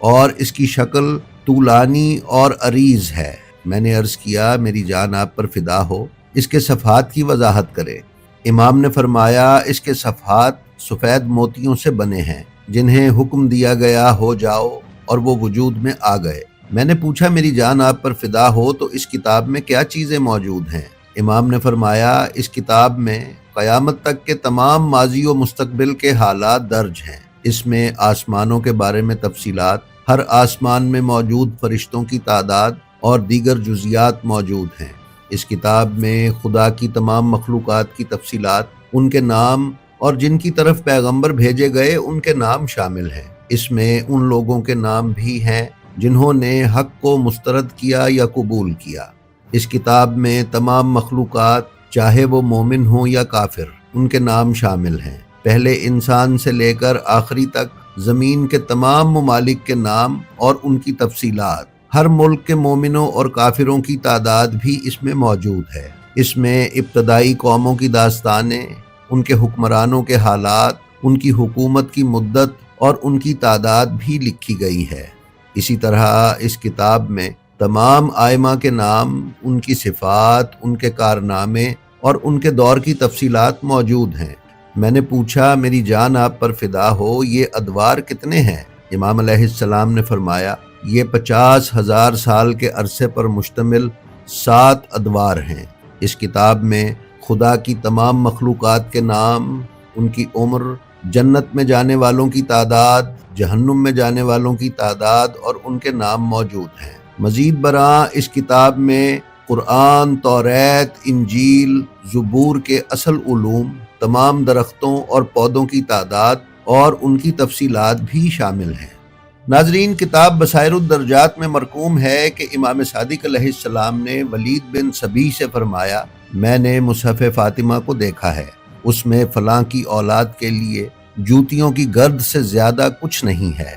اور اس کی شکل طولانی اور عریض ہے۔ میں نے عرض کیا میری جان آپ پر فدا ہو، اس کے صفحات کی وضاحت کرے۔ امام نے فرمایا اس کے صفحات سفید موتیوں سے بنے ہیں جنہیں حکم دیا گیا ہو جاؤ اور وہ وجود میں آ گئے۔ میں نے پوچھا میری جان آپ پر فدا ہو تو اس کتاب میں کیا چیزیں موجود ہیں؟ امام نے فرمایا اس کتاب میں قیامت تک کے تمام ماضی و مستقبل کے حالات درج ہیں۔ اس میں آسمانوں کے بارے میں تفصیلات، ہر آسمان میں موجود فرشتوں کی تعداد اور دیگر جزیات موجود ہیں۔ اس کتاب میں خدا کی تمام مخلوقات کی تفصیلات، ان کے نام اور جن کی طرف پیغمبر بھیجے گئے ان کے نام شامل ہیں۔ اس میں ان لوگوں کے نام بھی ہیں جنہوں نے حق کو مسترد کیا یا قبول کیا۔ اس کتاب میں تمام مخلوقات چاہے وہ مومن ہوں یا کافر ان کے نام شامل ہیں۔ پہلے انسان سے لے کر آخری تک زمین کے تمام ممالک کے نام اور ان کی تفصیلات، ہر ملک کے مومنوں اور کافروں کی تعداد بھی اس میں موجود ہے۔ اس میں ابتدائی قوموں کی داستانیں، ان کے حکمرانوں کے حالات، ان کی حکومت کی مدت اور ان کی تعداد بھی لکھی گئی ہے۔ اسی طرح اس کتاب میں تمام ائمہ کے نام، ان کی صفات، ان کے کارنامے اور ان کے دور کی تفصیلات موجود ہیں۔ میں نے پوچھا میری جان آپ پر فدا ہو یہ ادوار کتنے ہیں؟ امام علیہ السلام نے فرمایا یہ 50,000 سال کے عرصے پر مشتمل 7 ادوار ہیں۔ اس کتاب میں خدا کی تمام مخلوقات کے نام، ان کی عمر، جنت میں جانے والوں کی تعداد، جہنم میں جانے والوں کی تعداد اور ان کے نام موجود ہیں۔ مزید برآں اس کتاب میں قرآن، توریت، انجیل، زبور کے اصل علوم، تمام درختوں اور پودوں کی تعداد اور ان کی تفصیلات بھی شامل ہیں۔ ناظرین، کتاب بصائر الدرجات میں مرقوم ہے کہ امام صادق علیہ السلام نے ولید بن سبی سے فرمایا میں نے مصحف فاطمہ کو دیکھا ہے، اس میں فلاں کی اولاد کے لیے جوتیوں کی گرد سے زیادہ کچھ نہیں ہے۔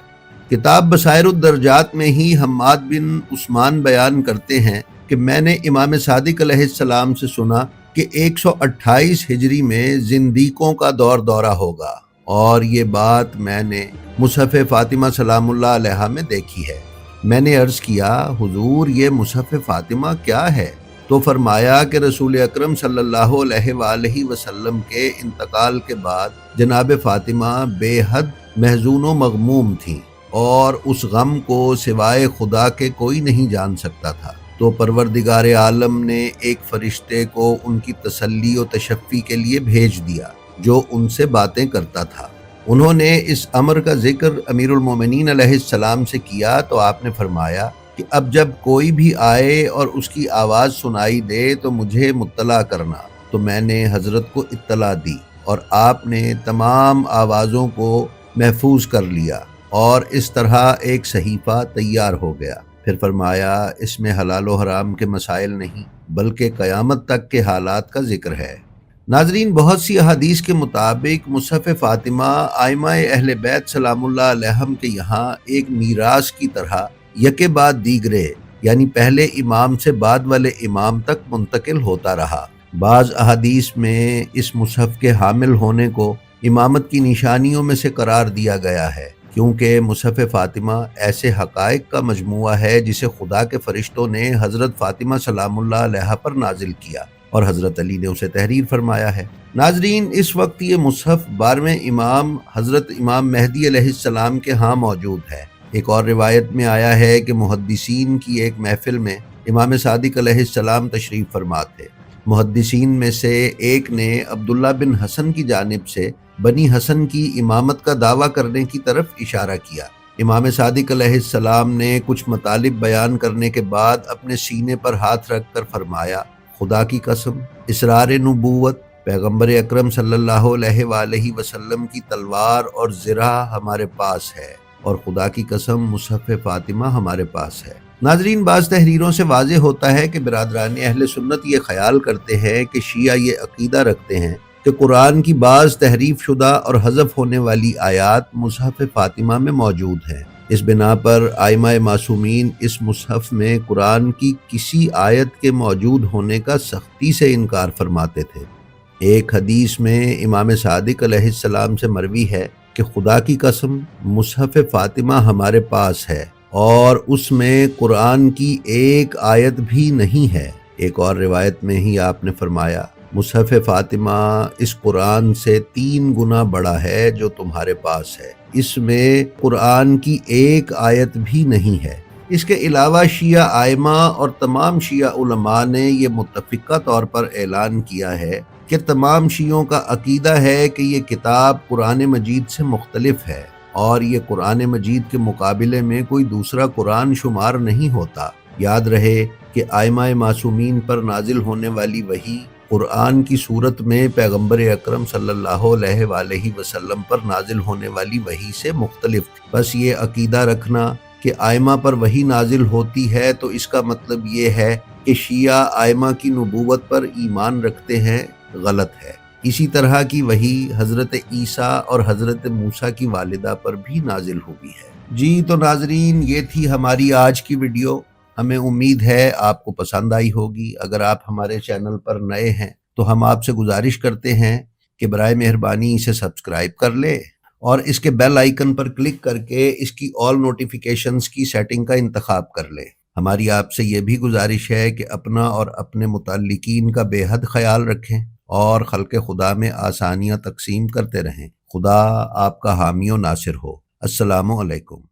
کتاب بصائر الدرجات میں ہی حماد بن عثمان بیان کرتے ہیں کہ میں نے امام صادق علیہ السلام سے سنا کہ 128 ہجری میں زندیقوں کا دور دورہ ہوگا، اور یہ بات میں نے مصحف فاطمہ سلام اللہ علیہا میں دیکھی ہے۔ میں نے عرض کیا حضور یہ مصحف فاطمہ کیا ہے؟ تو فرمایا کہ رسول اکرم صلی اللہ علیہ وآلہ وسلم کے انتقال کے بعد جناب فاطمہ بے حد محزون و مغموم تھیں، اور اس غم کو سوائے خدا کے کوئی نہیں جان سکتا تھا۔ تو پروردگار عالم نے ایک فرشتے کو ان کی تسلی و تشفی کے لیے بھیج دیا جو ان سے باتیں کرتا تھا۔ انہوں نے اس امر کا ذکر امیر المومنین علیہ السلام سے کیا تو آپ نے فرمایا کہ اب جب کوئی بھی آئے اور اس کی آواز سنائی دے تو مجھے مطلع کرنا۔ تو میں نے حضرت کو اطلاع دی اور آپ نے تمام آوازوں کو محفوظ کر لیا اور اس طرح ایک صحیفہ تیار ہو گیا۔ پھر فرمایا اس میں حلال و حرام کے مسائل نہیں بلکہ قیامت تک کے حالات کا ذکر ہے۔ ناظرین، بہت سی احادیث کے مطابق مصحف فاطمہ ائمہ اہل بیت سلام اللہ علیہم کے یہاں ایک میراث کی طرح یکے بعد دیگرے، یعنی پہلے امام سے بعد والے امام تک منتقل ہوتا رہا۔ بعض احادیث میں اس مصحف کے حامل ہونے کو امامت کی نشانیوں میں سے قرار دیا گیا ہے، کیونکہ مصحف فاطمہ ایسے حقائق کا مجموعہ ہے جسے خدا کے فرشتوں نے حضرت فاطمہ سلام اللہ علیہا پر نازل کیا اور حضرت علی نے اسے تحریر فرمایا ہے۔ ناظرین، اس وقت یہ مصحف 12ویں امام حضرت امام مہدی علیہ السلام کے ہاں موجود ہے۔ ایک اور روایت میں آیا ہے کہ محدثین کی ایک محفل میں امام صادق علیہ السلام تشریف فرما تھے۔ محدثین میں سے ایک نے عبداللہ بن حسن کی جانب سے بنی حسن کی امامت کا دعویٰ کرنے کی طرف اشارہ کیا۔ امام صادق علیہ السلام نے کچھ مطالب بیان کرنے کے بعد اپنے سینے پر ہاتھ رکھ کر فرمایا خدا کی قسم، اسرار نبوت، پیغمبر اکرم صلی اللہ علیہ وآلہ وسلم کی تلوار اور زرہ ہمارے پاس ہے، اور خدا کی قسم مصحف فاطمہ ہمارے پاس ہے۔ ناظرین، بعض تحریروں سے واضح ہوتا ہے کہ برادران اہل سنت یہ خیال کرتے ہیں کہ شیعہ یہ عقیدہ رکھتے ہیں کہ قرآن کی بعض تحریف شدہ اور حذف ہونے والی آیات مصحف فاطمہ میں موجود ہیں۔ اس بنا پر ائمہ معصومین اس مصحف میں قرآن کی کسی آیت کے موجود ہونے کا سختی سے انکار فرماتے تھے۔ ایک حدیث میں امام صادق علیہ السلام سے مروی ہے کہ خدا کی قسم مصحف فاطمہ ہمارے پاس ہے اور اس میں قرآن کی ایک آیت بھی نہیں ہے۔ ایک اور روایت میں ہی آپ نے فرمایا مصحف فاطمہ اس قرآن سے 3 گنا بڑا ہے جو تمہارے پاس ہے، اس میں قرآن کی ایک آیت بھی نہیں ہے۔ اس کے علاوہ شیعہ ائمہ اور تمام شیعہ علماء نے یہ متفقہ طور پر اعلان کیا ہے کہ تمام شیعوں کا عقیدہ ہے کہ یہ کتاب قرآن مجید سے مختلف ہے اور یہ قرآن مجید کے مقابلے میں کوئی دوسرا قرآن شمار نہیں ہوتا۔ یاد رہے کہ ائمہ معصومین پر نازل ہونے والی وحی قرآن کی صورت میں پیغمبر اکرم صلی اللہ علیہ وآلہ وسلم پر نازل ہونے والی وحی سے مختلف تھی۔ بس یہ عقیدہ رکھنا کہ ائمہ پر وحی نازل ہوتی ہے تو اس کا مطلب یہ ہے کہ شیعہ ائمہ کی نبوت پر ایمان رکھتے ہیں، غلط ہے۔ اسی طرح کی وحی حضرت عیسیٰ اور حضرت موسیٰ کی والدہ پر بھی نازل ہوئی ہے۔ جی تو ناظرین، یہ تھی ہماری آج کی ویڈیو۔ ہمیں امید ہے آپ کو پسند آئی ہوگی۔ اگر آپ ہمارے چینل پر نئے ہیں تو ہم آپ سے گزارش کرتے ہیں کہ برائے مہربانی اسے سبسکرائب کر لیں اور اس کے بیل آئیکن پر کلک کر کے اس کی آل نوٹیفیکیشنز کی سیٹنگ کا انتخاب کر لیں۔ ہماری آپ سے یہ بھی گزارش ہے کہ اپنا اور اپنے متعلقین کا بے حد خیال رکھیں اور خلق خدا میں آسانیاں تقسیم کرتے رہیں۔ خدا آپ کا حامی و ناصر ہو۔ السلام علیکم۔